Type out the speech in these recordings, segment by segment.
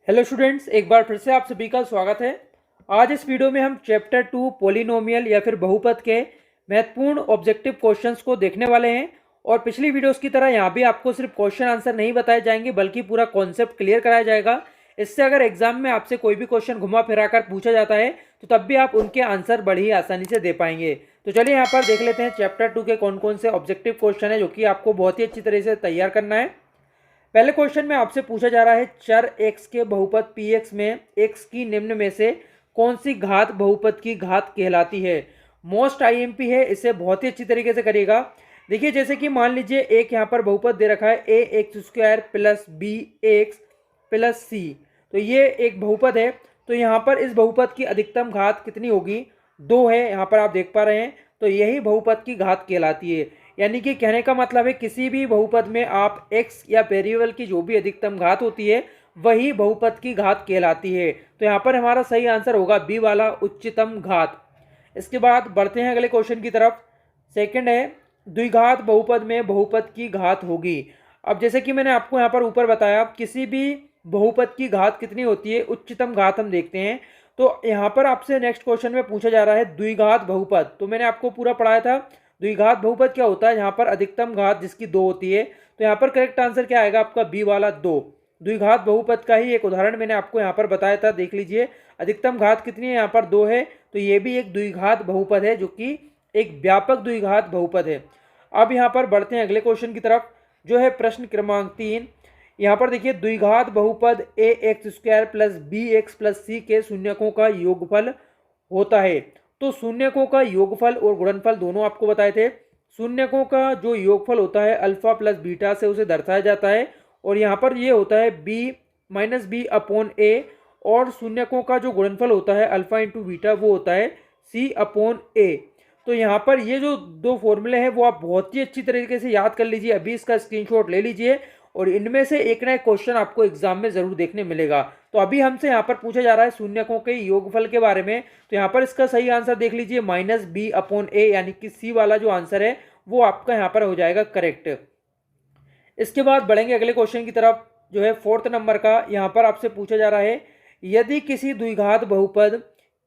Hello students, एक बार फिर से आप सभी का स्वागत है। आज इस वीडियो में हम चैप्टर 2 पॉलिनोमियल या फिर बहुपद के महत्वपूर्ण ऑब्जेक्टिव क्वेश्चंस को देखने वाले हैं। और पिछली वीडियोस की तरह यहाँ भी आपको सिर्फ क्वेश्चन आंसर नहीं बताए जाएंगे बल्कि पूरा कॉन्सेप्ट क्लियर कराया जाएगा। इससे अगर एग्जाम में आपसे कोई भी क्वेश्चन घुमा फिरा कर पूछा जाता है तो तब भी आप उनके आंसर बड़ी ही आसानी से दे पाएंगे। तो चलिए यहाँ पर देख लेते हैं चैप्टर 2 के कौन कौन से ऑब्जेक्टिव क्वेश्चन है जो कि आपको बहुत ही अच्छी तरह से तैयार करना है। पहले क्वेश्चन में आपसे पूछा जा रहा है चर x के बहुपद px में x की निम्न में से कौन सी घात बहुपद की घात कहलाती है। मोस्ट आईएमपी है, इसे बहुत ही अच्छी तरीके से करिएगा। देखिए जैसे कि मान लीजिए एक यहाँ पर बहुपद दे रखा है ax² plus bx plus c, तो ये एक बहुपद है। तो यहाँ पर इस बहुपद की अधिकतम घात कितनी होगी? 2 है, यहाँ पर आप देख पा रहे हैं। तो यही बहुपद की घात कहलाती है। यानी कि कहने का मतलब है किसी भी बहुपद में आप x या वेरिएबल की जो भी अधिकतम घात होती है वही बहुपद की घात कहलाती है। तो यहाँ पर हमारा सही आंसर होगा बी वाला, उच्चतम घात। इसके बाद बढ़ते हैं अगले क्वेश्चन की तरफ। सेकंड है द्विघात बहुपद में बहुपद की घात होगी। अब जैसे कि मैंने आपको यहाँ पर ऊपर बताया किसी भी बहुपद की घात कितनी होती है, उच्चतम घात हम देखते हैं। तो यहाँ पर आपसे नेक्स्ट क्वेश्चन में पूछा जा रहा है द्विघात बहुपद। तो मैंने आपको पूरा पढ़ाया था द्विघात बहुपद क्या होता है, यहाँ पर अधिकतम घात जिसकी 2 होती है। तो यहाँ पर करेक्ट आंसर क्या आएगा आपका? बी वाला 2। द्विघात बहुपद का ही एक उदाहरण मैंने आपको यहाँ पर बताया था, देख लीजिए। अधिकतम घात कितनी है? यहाँ पर 2 है। तो ये भी एक द्विघात बहुपद है जो कि एक व्यापक द्विघात बहुपद है। अब यहाँ पर बढ़ते हैं अगले क्वेश्चन की तरफ जो है प्रश्न क्रमांक 3। यहाँ पर देखिए द्विघात बहुपद ax² plus bx plus c के शून्यकों का योगफल होता है। तो शून्यकों का योगफल और गुणनफल दोनों आपको बताए थे। शून्यकों का जो योगफल होता है अल्फा प्लस बीटा से उसे दर्शाया जाता है, और यहाँ पर ये होता है b माइनस बी अपॉन ए। और शून्यकों का जो गुणनफल होता है अल्फा इंटू बीटा वो होता है c अपॉन ए। तो यहाँ पर ये जो दो फॉर्मूले हैं वो आप बहुत ही अच्छी तरीके से याद कर लीजिए। अभी इसका स्क्रीनशॉट ले लीजिए और इनमें से एक ना एक क्वेश्चन आपको एग्जाम में जरूर देखने मिलेगा। तो अभी हमसे यहाँ पर पूछा जा रहा है शून्यकों के योगफल के बारे में। तो यहाँ पर इसका सही आंसर देख लीजिए माइनस बी अपॉन ए, यानी कि सी वाला जो आंसर है वो आपका यहाँ पर हो जाएगा करेक्ट। इसके बाद बढ़ेंगे अगले क्वेश्चन की तरफ जो है 4th नंबर का। यहाँ पर आपसे पूछा जा रहा है यदि किसी द्विघात बहुपद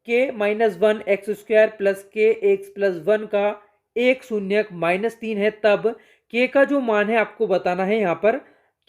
k माइनस 1 x² प्लस के एक्स प्लस 1 का एक शून्यक -3 है तब k का जो मान है आपको बताना है। यहाँ पर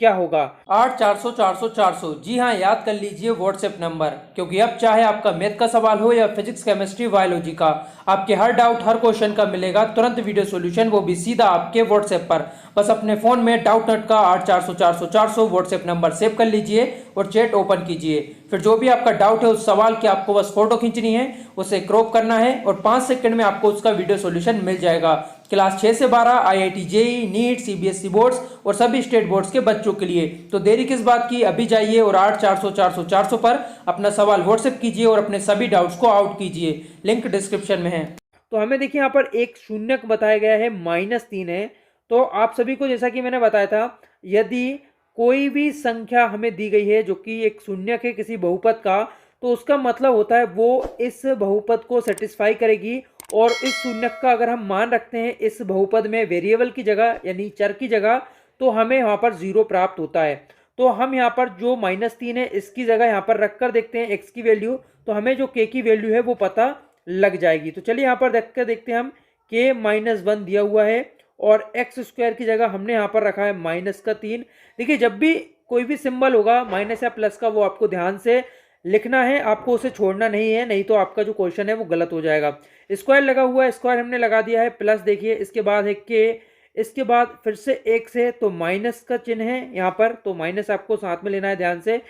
क्या होगा? 8 400 400 400। जी हाँ, याद कर लीजिए व्हाट्सएप नंबर, क्योंकि अब चाहे आपका मैथ का सवाल हो या फिजिक्स केमिस्ट्री बायोलॉजी का, आपके हर डाउट हर क्वेश्चन का मिलेगा तुरंत वीडियो सॉल्यूशन, वो भी सीधा आपके व्हाट्सएप पर। बस अपने फोन में डाउट नट का 8 400 400 400 व्हाट्सएप नंबर सेव कर लीजिए और चैट ओपन कीजिए। फिर जो भी आपका डाउट है उस सवाल की आपको बस फोटो खींचनी है, उसे क्रॉप करना है और 5 सेकंड में आपको उसका वीडियो सॉल्यूशन मिल जाएगा। क्लास 6 से 12 IIT JEE NEET CBSE boards और सभी स्टेट बोर्ड्स के बच्चों के लिए। तो देरी किस बात की, अभी जाइए और 8 400 400 400 पर अपना सवाल व्हाट्सएप कीजिए और अपने सभी डाउट्स को आउट कीजिए। लिंक डिस्क्रिप्शन में है। तो हमें देखिए यहाँ पर एक शून्यक बताया गया है -3 है। तो आप सभी को जैसा कि मैंने बताया था यदि कोई भी संख्या हमें दी गई है जो कि एक शून्यक है किसी बहुपद का, तो उसका मतलब होता है वो इस बहुपद को सेटिस्फाई करेगी। और इस शून्यक का अगर हम मान रखते हैं इस बहुपद में वेरिएबल की जगह यानी चर की जगह, तो हमें यहाँ पर 0 प्राप्त होता है। तो हम यहाँ पर जो -3 है इसकी जगह यहाँ पर रख कर देखते हैं x की वैल्यू, तो हमें जो k की वैल्यू है वो पता लग जाएगी। तो चलिए यहाँ पर देख कर देखते हैं हम k -1 दिया हुआ है और x² की जगह हमने यहाँ पर रखा है -3। देखिए जब भी कोई भी सिंबल होगा माइनस या प्लस का वो आपको ध्यान से लिखना है, आपको उसे छोड़ना नहीं है, नहीं तो आपका जो क्वेश्चन है वो गलत हो जाएगा। स्क्वायर लगा हुआ है, स्क्वायर हमने लगा दिया है, प्लस देखिए इसके बाद है के, इसके बाद फिर से x है तो माइनस का चिन्ह है यहाँ पर, तो माइनस आपको साथ में लेना है ध्यान से।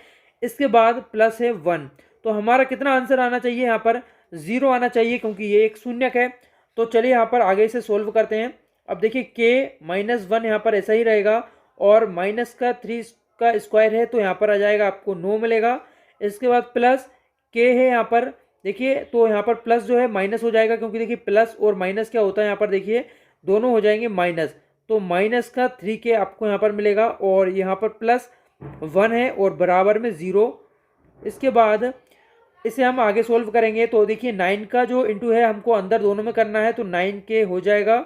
इसके बाद प्लस है 1। तो हमारा कितना आंसर आना चाहिए? यहाँ पर 0 आना चाहिए क्योंकि ये एक शून्यक है। तो चलिए यहाँ पर आगे से सोल्व करते हैं। अब देखिए k -1 यहाँ पर ऐसा ही रहेगा और -3 का स्क्वायर है तो यहाँ पर आ जाएगा आपको 9 मिलेगा। इसके बाद प्लस k है यहाँ पर देखिए, तो यहाँ पर प्लस जो है माइनस हो जाएगा क्योंकि देखिए प्लस और माइनस क्या होता है यहाँ पर देखिए दोनों हो जाएंगे माइनस। तो -3k आपको यहाँ पर मिलेगा और यहाँ पर +1 है और बराबर में 0। इसके बाद इसे हम आगे सोल्व करेंगे तो देखिए 9 का जो इंटू है हमको अंदर दोनों में करना है तो 9k हो जाएगा।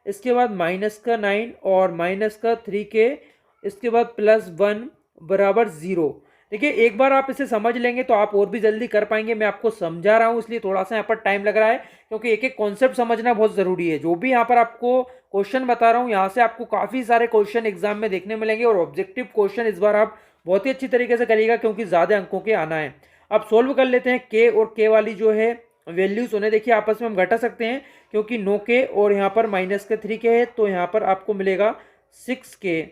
इसके बाद -9 और -3k, इसके बाद +1 बराबर 0। देखिए एक बार आप इसे समझ लेंगे तो आप और भी जल्दी कर पाएंगे। मैं आपको समझा रहा हूँ इसलिए थोड़ा सा यहाँ पर टाइम लग रहा है, क्योंकि एक एक कॉन्सेप्ट समझना बहुत ज़रूरी है। जो भी यहाँ पर आपको क्वेश्चन बता रहा हूँ, यहाँ से आपको काफ़ी सारे क्वेश्चन एग्जाम में देखने मिलेंगे और ऑब्जेक्टिव क्वेश्चन इस बार आप बहुत ही अच्छी तरीके से करिएगा, क्योंकि ज़्यादा अंकों के आना है। अब सोल्व कर लेते हैं। के और के वाली जो है वैल्यूज उन्हें देखिए आपस में हम घटा सकते हैं, क्योंकि 9K और यहाँ पर -3K है, तो यहाँ पर आपको मिलेगा 6K।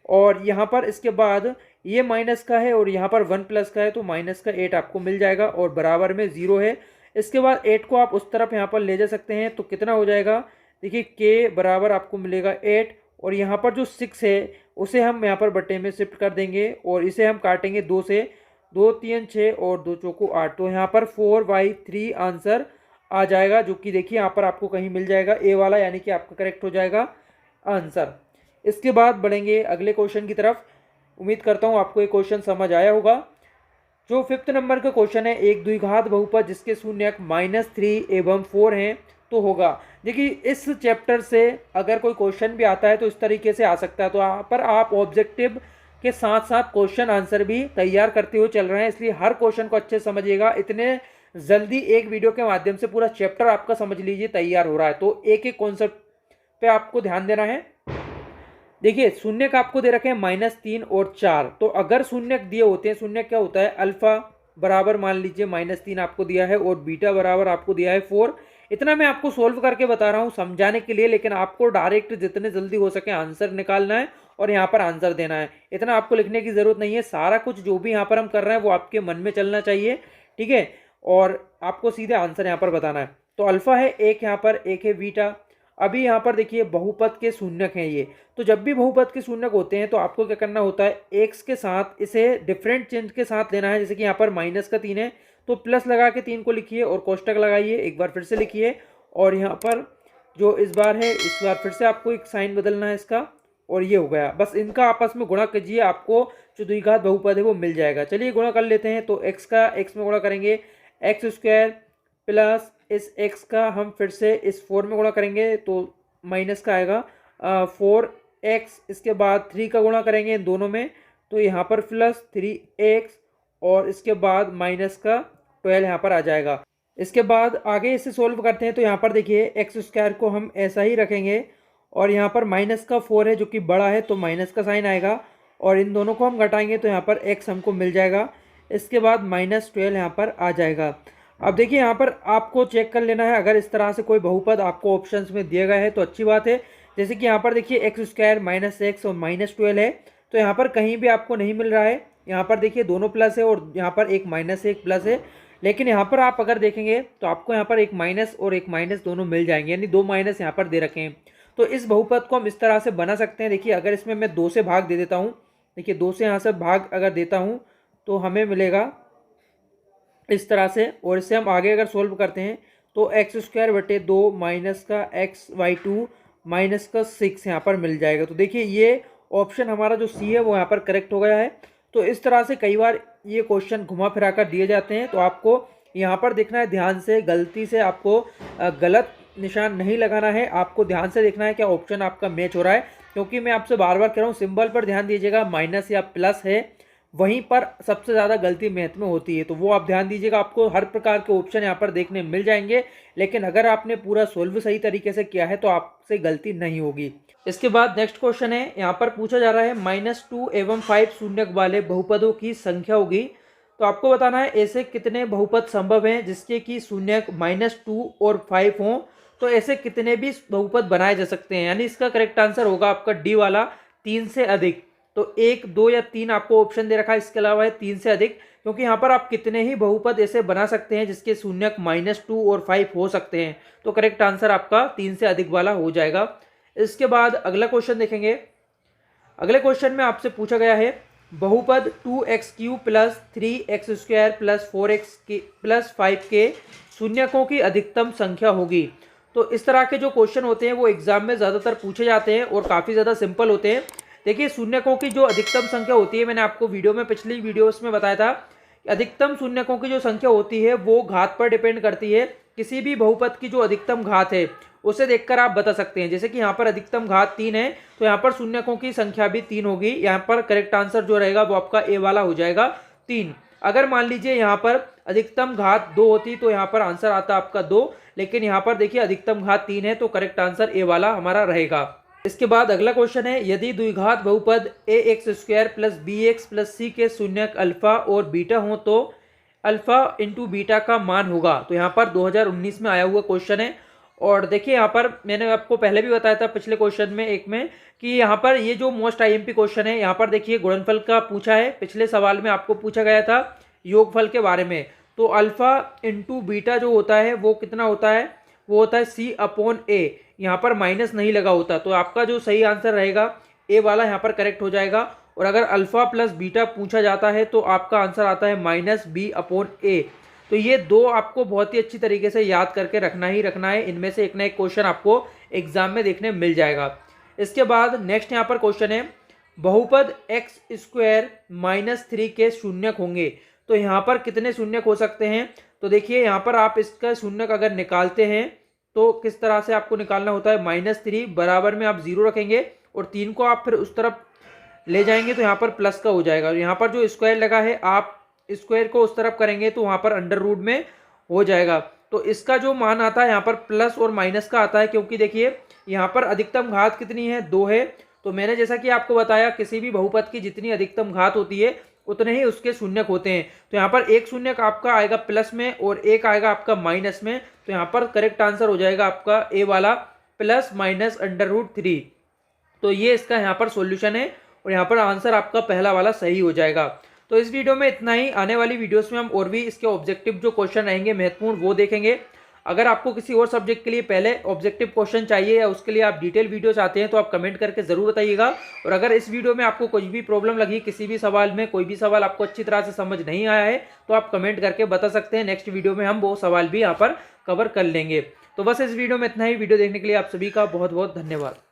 और यहाँ पर इसके बाद ये माइनस का है और यहाँ पर 1 प्लस का है, तो माइनस का 8 आपको मिल जाएगा और बराबर में 0 है। इसके बाद 8 को आप उस तरफ यहाँ पर ले जा सकते हैं, तो कितना हो जाएगा, देखिए K बराबर आपको मिलेगा 8 और यहाँ पर जो 6 है उसे हम यहाँ पर बटे में शिफ्ट कर देंगे और इसे हम काटेंगे 2 से। 2 3 6 और 2 चौको 8, तो यहाँ पर 4/3 आंसर आ जाएगा, जो कि देखिए यहाँ पर आपको कहीं मिल जाएगा ए वाला, यानी कि आपका करेक्ट हो जाएगा आंसर। इसके बाद बढ़ेंगे अगले क्वेश्चन की तरफ। उम्मीद करता हूँ आपको ये क्वेश्चन समझ आया होगा। जो 5th नंबर का क्वेश्चन है, एक द्विघात बहुपद जिसके शून्यक -3 एवं 4 हैं तो होगा। देखिए इस चैप्टर से अगर कोई क्वेश्चन भी आता है तो इस तरीके से आ सकता है, तो यहाँ पर आप ऑब्जेक्टिव के साथ साथ क्वेश्चन आंसर भी तैयार करते हुए चल रहे हैं, इसलिए हर क्वेश्चन को अच्छे समझिएगा। इतने जल्दी एक वीडियो के माध्यम से पूरा चैप्टर आपका समझ लीजिए तैयार हो रहा है, तो एक एक कॉन्सेप्ट पे आपको ध्यान देना है। देखिए शून्यक आपको दे रखे हैं -3 और 4, तो अगर शून्यक दिए होते हैं, शून्यक क्या होता है, अल्फा बराबर मान लीजिए -3 आपको दिया है और बीटा बराबर आपको दिया है 4। इतना मैं आपको सोल्व करके बता रहा हूँ समझाने के लिए, लेकिन आपको डायरेक्ट जितने जल्दी हो सके आंसर निकालना है और यहाँ पर आंसर देना है। इतना आपको लिखने की जरूरत नहीं है। सारा कुछ जो भी यहाँ पर हम कर रहे हैं वो आपके मन में चलना चाहिए, ठीक है, और आपको सीधे आंसर यहाँ पर बताना है। तो अल्फा है एक, यहाँ पर एक है बीटा। अभी यहाँ पर देखिए बहुपद के शून्यक हैं ये, तो जब भी बहुपद के शून्यक होते हैं तो आपको क्या करना होता है, एक्स के साथ इसे डिफरेंट चिन्ह के साथ लेना है। जैसे कि यहाँ पर -3 है तो प्लस लगा के 3 को लिखिए और कोष्टक लगाइए, एक बार फिर से लिखिए, और यहाँ पर जो इस बार है इस बार फिर से आपको एक साइन बदलना है इसका, और ये हो गया। बस इनका आपस में गुणा कीजिए, आपको जो द्विघात बहुपद है वो मिल जाएगा। चलिए गुणा कर लेते हैं। तो एक्स का एक्स में गुणा करेंगे x² प्लस इस x का हम फिर से इस 4 में गुणा करेंगे तो माइनस का आएगा 4x। इसके बाद 3 का गुणा करेंगे इन दोनों में, तो यहाँ पर प्लस 3x और इसके बाद माइनस का 12 यहाँ पर आ जाएगा। इसके बाद आगे इसे सोल्व करते हैं, तो यहाँ पर देखिए x² को हम ऐसा ही रखेंगे और यहाँ पर -4 है जो कि बड़ा है, तो माइनस का साइन आएगा और इन दोनों को हम घटाएंगे तो यहाँ पर x हमको मिल जाएगा। इसके बाद -12 यहाँ पर आ जाएगा। अब देखिए यहाँ पर आपको चेक कर लेना है, अगर इस तरह से कोई बहुपद आपको ऑप्शंस में दिया गया है तो अच्छी बात है। जैसे कि यहाँ पर देखिए x² -x और -12 है, तो यहाँ पर कहीं भी आपको नहीं मिल रहा है। यहाँ पर देखिए दोनों प्लस है और यहाँ पर एक माइनस एक प्लस है, लेकिन यहाँ पर आप अगर देखेंगे तो आपको यहाँ पर एक माइनस और एक माइनस दोनों मिल जाएंगे, यानी 2 माइनस यहाँ पर दे रखे हैं। तो इस बहुपद को हम इस तरह से बना सकते हैं। देखिए अगर इसमें मैं 2 से भाग दे देता हूँ, देखिए 2 से यहाँ से भाग अगर देता हूँ तो हमें मिलेगा इस तरह से, और इससे हम आगे अगर सोल्व करते हैं तो x²/2 माइनस का x/2 माइनस का 6 यहाँ पर मिल जाएगा। तो देखिए ये ऑप्शन हमारा जो सी है वो यहाँ पर करेक्ट हो गया है। तो इस तरह से कई बार ये क्वेश्चन घुमा फिरा कर दिए जाते हैं, तो आपको यहाँ पर देखना है ध्यान से, गलती से आपको गलत निशान नहीं लगाना है। आपको ध्यान से देखना है क्या ऑप्शन आपका मैच हो रहा है, क्योंकि मैं आपसे बार बार कह रहा हूँ सिंबल पर ध्यान दीजिएगा। माइनस या प्लस है वहीं पर सबसे ज़्यादा गलती मैथ में होती है, तो वो आप ध्यान दीजिएगा। आपको हर प्रकार के ऑप्शन यहाँ पर देखने मिल जाएंगे, लेकिन अगर आपने पूरा सोल्व सही तरीके से किया है तो आपसे गलती नहीं होगी। इसके बाद नेक्स्ट क्वेश्चन है, यहाँ पर पूछा जा रहा है -2 एवं 5 शून्यक वाले बहुपदों की संख्या होगी। तो आपको बताना है ऐसे कितने बहुपद संभव हैं जिसके कि शून्यक -2 और 5 हों। तो ऐसे कितने भी बहुपद बनाए जा सकते हैं, यानी इसका करेक्ट आंसर होगा आपका डी वाला, 3 से अधिक। तो 1 2 या 3 आपको ऑप्शन दे रखा है, इसके अलावा है 3 से अधिक, क्योंकि यहाँ पर आप कितने ही बहुपद ऐसे बना सकते हैं जिसके शून्यक -2 और 5 हो सकते हैं। तो करेक्ट आंसर आपका 3 से अधिक वाला हो जाएगा। इसके बाद अगला क्वेश्चन देखेंगे। अगले क्वेश्चन में आपसे पूछा गया है बहुपद 2x³ plus 3x² plus 4x plus 5 के शून्यकों की अधिकतम संख्या होगी। तो इस तरह के जो क्वेश्चन होते हैं वो एग्जाम में ज़्यादातर पूछे जाते हैं और काफ़ी ज़्यादा सिंपल होते हैं। देखिए शून्यकों की जो अधिकतम संख्या होती है, मैंने आपको वीडियो में पिछली वीडियोस में बताया था, अधिकतम शून्यकों की जो संख्या होती है वो घात पर डिपेंड करती है। किसी भी बहुपद की जो अधिकतम घात है उसे देखकर आप बता सकते हैं। जैसे कि यहाँ पर अधिकतम घात 3 है, तो यहाँ पर शून्यकों की संख्या भी 3 होगी। यहाँ पर करेक्ट आंसर जो रहेगा वो आपका ए वाला हो जाएगा, 3। अगर मान लीजिए यहाँ पर अधिकतम घात 2 होती तो यहाँ पर आंसर आता आपका 2, लेकिन यहाँ पर देखिए अधिकतम घात 3 है, तो करेक्ट आंसर ए वाला हमारा रहेगा। इसके बाद अगला क्वेश्चन है, यदि द्विघात बहुपद ax² + bx + c के शून्यक अल्फा और बीटा हो तो अल्फा इंटू बीटा का मान होगा। तो यहाँ पर 2019 में आया हुआ क्वेश्चन है। और देखिए यहाँ पर मैंने आपको पहले भी बताया था पिछले क्वेश्चन में एक में कि यहाँ पर ये जो मोस्ट आईएमपी क्वेश्चन है, यहाँ पर देखिए गुणनफल का पूछा है। पिछले सवाल में आपको पूछा गया था योगफल के बारे में। तो अल्फा इंटू बीटा जो होता है वो कितना होता है, वो होता है c/a। यहाँ पर माइनस नहीं लगा होता, तो आपका जो सही आंसर रहेगा ए वाला यहाँ पर करेक्ट हो जाएगा। और अगर अल्फा प्लस बीटा पूछा जाता है तो आपका आंसर आता है -b/a। तो ये दो आपको बहुत ही अच्छी तरीके से याद करके रखना ही रखना है। इनमें से एक ना एक क्वेश्चन आपको एग्जाम में देखने मिल जाएगा। इसके बाद नेक्स्ट यहाँ पर क्वेश्चन है, बहुपद x² - 3 के शून्यक होंगे। तो यहाँ पर कितने शून्यक हो सकते हैं? तो देखिए यहाँ पर आप इसका शून्यक अगर निकालते हैं तो किस तरह से आपको निकालना होता है, -3 बराबर में आप 0 रखेंगे और 3 को आप फिर उस तरफ ले जाएंगे तो यहाँ पर प्लस का हो जाएगा। और यहाँ पर जो स्क्वायर लगा है आप स्क्वायर को उस तरफ करेंगे तो वहाँ पर अंडर रूट में हो जाएगा। तो इसका जो मान आता है यहाँ पर प्लस और माइनस का आता है, क्योंकि देखिए यहाँ पर अधिकतम घात कितनी है, 2 है। तो मैंने जैसा कि आपको बताया किसी भी बहुपद की जितनी अधिकतम घात होती है उतने ही उसके शून्यक होते हैं। तो यहाँ पर एक शून्यक आपका आएगा प्लस में और एक आएगा आपका माइनस में। तो यहाँ पर करेक्ट आंसर हो जाएगा आपका ए वाला +-√3। तो ये इसका यहाँ पर सॉल्यूशन है और यहाँ पर आंसर आपका पहला वाला सही हो जाएगा। तो इस वीडियो में इतना ही। आने वाली वीडियोस में हम और भी इसके ऑब्जेक्टिव जो क्वेश्चन रहेंगे महत्वपूर्ण वो देखेंगे। अगर आपको किसी और सब्जेक्ट के लिए पहले ऑब्जेक्टिव क्वेश्चन चाहिए या उसके लिए आप डिटेल वीडियो चाहते हैं तो आप कमेंट करके ज़रूर बताइएगा। और अगर इस वीडियो में आपको कुछ भी प्रॉब्लम लगी, किसी भी सवाल में कोई भी सवाल आपको अच्छी तरह से समझ नहीं आया है तो आप कमेंट करके बता सकते हैं। नेक्स्ट वीडियो में हम वो सवाल भी यहाँ पर कवर कर लेंगे। तो बस इस वीडियो में इतना ही। वीडियो देखने के लिए आप सभी का बहुत बहुत धन्यवाद।